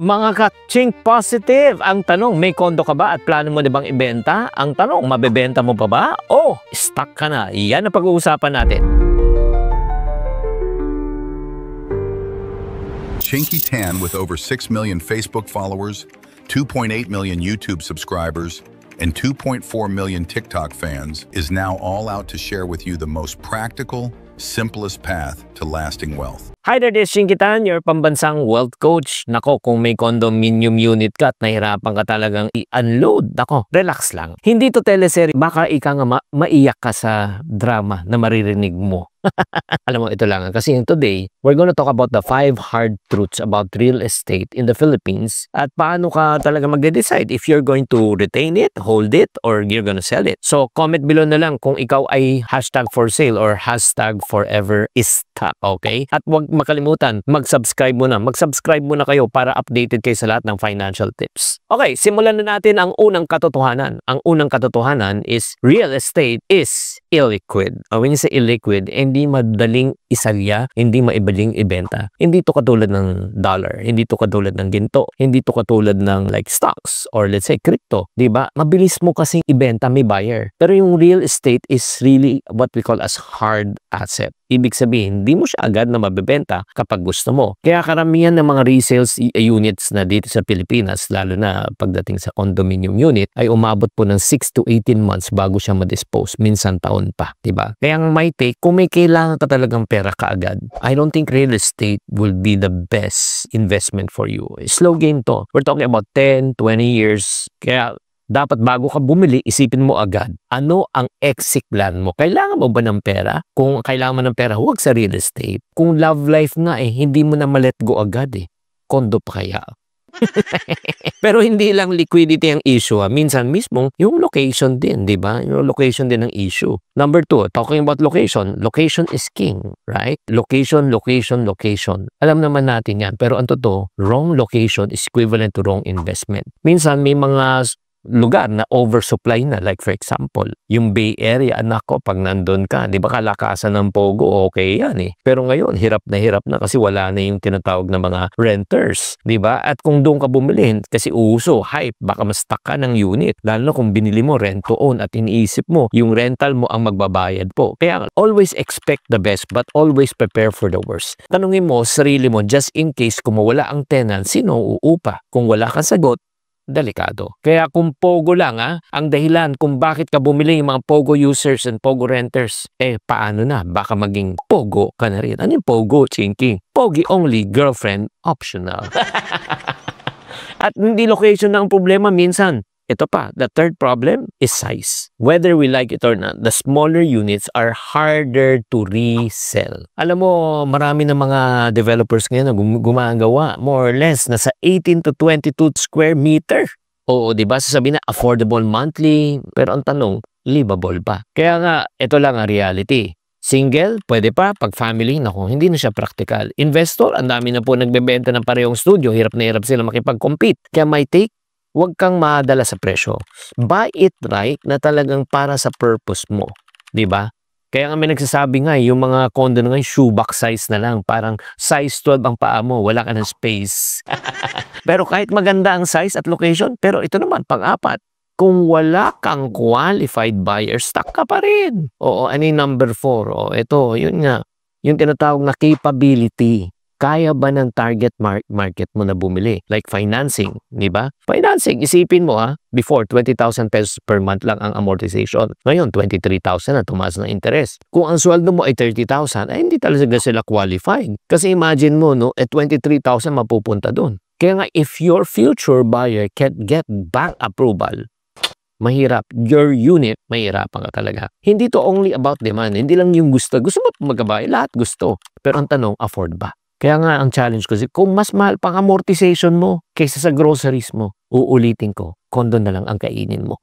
Mga ka-Chink Positive, ang tanong, may kondo ka ba at plano mo na bang ibenta? Ang tanong, mabebenta mo pa ba? O stuck ka na? Yan ang pag-uusapan natin. Chinky Tan, with over 6 million Facebook followers, 2.8 million YouTube subscribers, and 2.4 million TikTok fans, is now all out to share with you the most practical, simplest path to lasting wealth. Hi there, this is Chinky Tan, your pambansang wealth coach. Nako, kung may condominium unit ka at nahirapan ka talagang i-unload, nako, relax lang. Hindi to teleserye, baka ika nga maiyak ka sa drama na maririnig mo. Alam mo, ito lang. Kasi today, we're gonna talk about the 5 hard truths about real estate in the Philippines at paano ka talaga magde-decide if you're going to retain it, hold it, or you're gonna sell it. So, comment below na lang kung ikaw ay hashtag for sale or hashtag forever is stuck, okay? At huwag makalimutan, mag-subscribe muna. Mag-subscribe muna kayo para updated kayo sa lahat ng financial tips. Okay, simulan na natin ang unang katotohanan. Ang unang katotohanan is real estate is illiquid. When you say illiquid, hindi madaling isalya, hindi maibaling ibenta. Hindi to katulad ng dollar, hindi to katulad ng ginto, hindi to katulad ng like stocks or let's say crypto, 'di ba? Mabilis mo kasing ibenta, may buyer. Pero yung real estate is really what we call as hard asset. Ibig sabihin, hindi mo siya agad na mabebenta kapag gusto mo. Kaya karamihan ng mga resales units na dito sa Pilipinas, lalo na pagdating sa condominium unit, ay umabot po ng 6 to 18 months bago siya ma-dispose. Minsan taon pa, diba? Kaya ang may take, kung may kailangan ka talagang pera kaagad, I don't think real estate will be the best investment for you. Slow game to. We're talking about 10, 20 years. Kaya dapat bago ka bumili, isipin mo agad, ano ang exit plan mo? Kailangan mo ba ng pera? Kung kailangan mo ng pera, huwag sa real estate. Kung love life nga hindi mo na ma-let go agad Kondo pa kaya? Pero hindi lang liquidity ang issue. Minsan mismo, yung location din, di ba? Yung location din ang issue. Number 2, talking about location. Location is king, right? Location, location, location. Alam naman natin yan. Pero ang totoo, wrong location is equivalent to wrong investment. Minsan may mga lugar na oversupply na, like for example yung Bay Area, anak ko, pag nandun ka, di ba kalakasan ng Pogo, okay yan pero ngayon hirap na kasi wala na yung tinatawag na mga renters, di ba? At kung doon ka bumili kasi uso, hype, baka ma-stuck ka ng unit, lalo na kung binili mo rent to own at iniisip mo yung rental mo ang magbabayad po. Kaya always expect the best but always prepare for the worst. Tanungin mo sarili mo, just in case kung mawala ang tenant, sino uupa? Kung wala kang sagot, delikado. Kaya kung Pogo lang ang dahilan kung bakit ka bumili yung mga Pogo users and Pogo renters, paano na? Baka maging Pogo ka na rin. Ano yung Pogo, Chinky? Pogi only, girlfriend optional. At hindi location na ang problema minsan. Ito pa, the third problem is size. Whether we like it or not, the smaller units are harder to resell. Alam mo, marami ng mga developers ngayon na gumagawa more or less nasa 18 to 22 square meter. Oo, di ba? Sasabihin na affordable monthly, pero ang tanong, livable ba? Kaya nga, ito lang ang reality. Single, pwede pa. Pag family, naku, hindi na siya practical. Investor, ang dami na po nagbebenta ng parehong studio. Hirap na hirap sila makipag-compete. Kaya may take, huwag kang madala sa presyo. Buy it right na talagang para sa purpose mo. Diba? Kaya nga may nagsasabi nga, yung mga condo na ngayon, shoebox size na lang. Parang size 12 ang paa mo, wala ka ng space. Pero kahit maganda ang size at location, pero ito naman, pang-apat, kung wala kang qualified buyer, stuck ka pa rin. Oo, ano yung number 4? O, ito, yun nga. Yung tinatawag na capability. Kaya ba ng target market mo na bumili? Like financing, di ba? Financing, isipin mo before 20,000 pesos per month lang ang amortization. Ngayon, 23,000 na tumaas ng interest. Kung ang sweldo mo ay 30,000, ay hindi talaga sila qualified. Kasi imagine mo, 23,000 mapupunta doon. Kaya nga, if your future buyer can't get bank approval, mahirap. Your unit, mahirapan ka talaga. Hindi to only about demand. Hindi lang yung gusto. Gusto mo magkabay, lahat gusto. Pero ang tanong, afford ba? Kaya nga ang challenge ko, kung mas mahal pang amortization mo kaysa sa groceries mo, uulitin ko, kondo na lang ang kainin mo.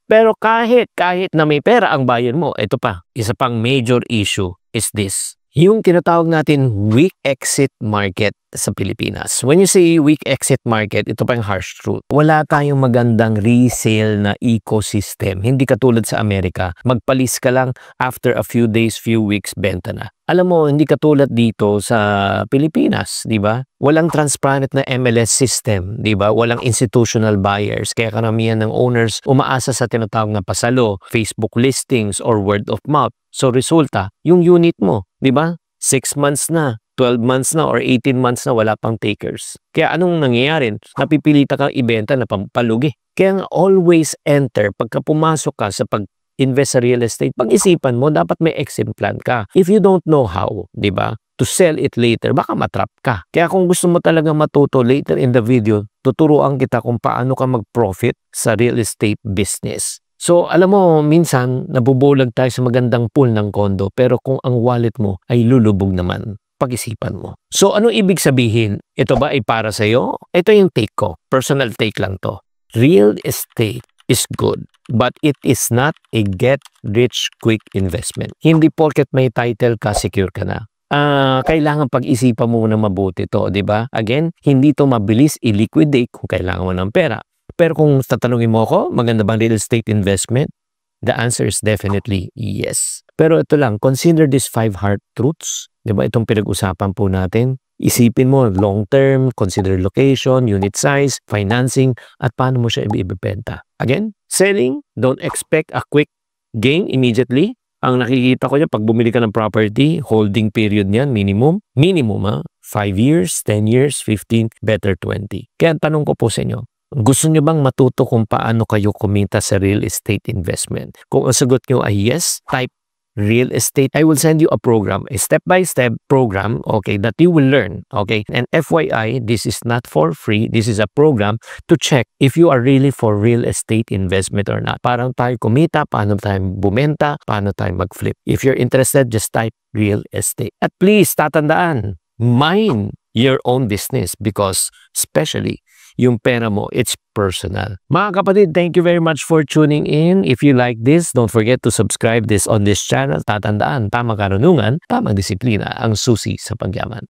Pero kahit na may pera ang bayan mo, ito pa, isa pang major issue is this. yung tinatawag natin weak exit market sa Pilipinas. When you say weak exit market, ito pa yung harsh truth. Wala tayong magandang resale na ecosystem. Hindi katulad sa Amerika. Magpalis ka lang, after a few days, few weeks, benta na. Alam mo, hindi katulad dito sa Pilipinas, di ba? Walang transparent na MLS system, di ba? Walang institutional buyers. Kaya karamihan ng owners umaasa sa tinatawag na pasalo, Facebook listings, or word of mouth. So resulta, yung unit mo, di ba? 6 months na, 12 months na, or 18 months na wala pang takers. Kaya anong nangyayari? Napipilita kang ibenta na pampalugi. Kaya nga always enter, pagka pumasok ka sa pag-invest sa real estate, pag-isipan mo, dapat may exit plan ka. If you don't know how, di ba, to sell it later, baka matrap ka. Kaya kung gusto mo talaga matuto later in the video, tuturuan kita kung paano ka mag-profit sa real estate business. So, alam mo, minsan, nabubulag tayo sa magandang pool ng kondo, pero kung ang wallet mo ay lulubog naman, pag-isipan mo. So, ano ibig sabihin? Ito ba ay para sa'yo? Ito yung take ko. Personal take lang to. Real estate is good, but it is not a get-rich-quick investment. Hindi porket may title ka, secure ka na. Kailangan pag-isipan mo na mabuti to, di ba? Again, hindi to mabilis i-liquidate kung kailangan mo ng pera. Pero kung tatanungin mo ako, maganda bang real estate investment? The answer is definitely yes. Pero ito lang, consider these 5 hard truths. Diba? Itong pinag-usapan po natin. Isipin mo, long term, consider location, unit size, financing, at paano mo siya ibibenta. Again, selling, don't expect a quick gain immediately. Ang nakikita ko niya, pag bumili ka ng property, holding period niyan, minimum 5 years, 10 years, 15, better 20. Kaya ang tanong ko po sa inyo, gusto nyo bang matuto kung paano kayo kumita sa real estate investment? Kung ang sagot nyo ay yes, type real estate. I will send you a program, a step-by-step program, okay, that you will learn, okay? And FYI, this is not for free. This is a program to check if you are really for real estate investment or not. Paano tayo kumita, paano tayo bumenta, paano tayo mag-flip. If you're interested, just type real estate. At please, tatandaan, mind your own business because especially yung pera mo, it's personal. Mga kapatid, thank you very much for tuning in. If you like this, don't forget to subscribe this on this channel. Tatandaan, tamang karunungan, tamang disiplina ang susi sa pagyaman.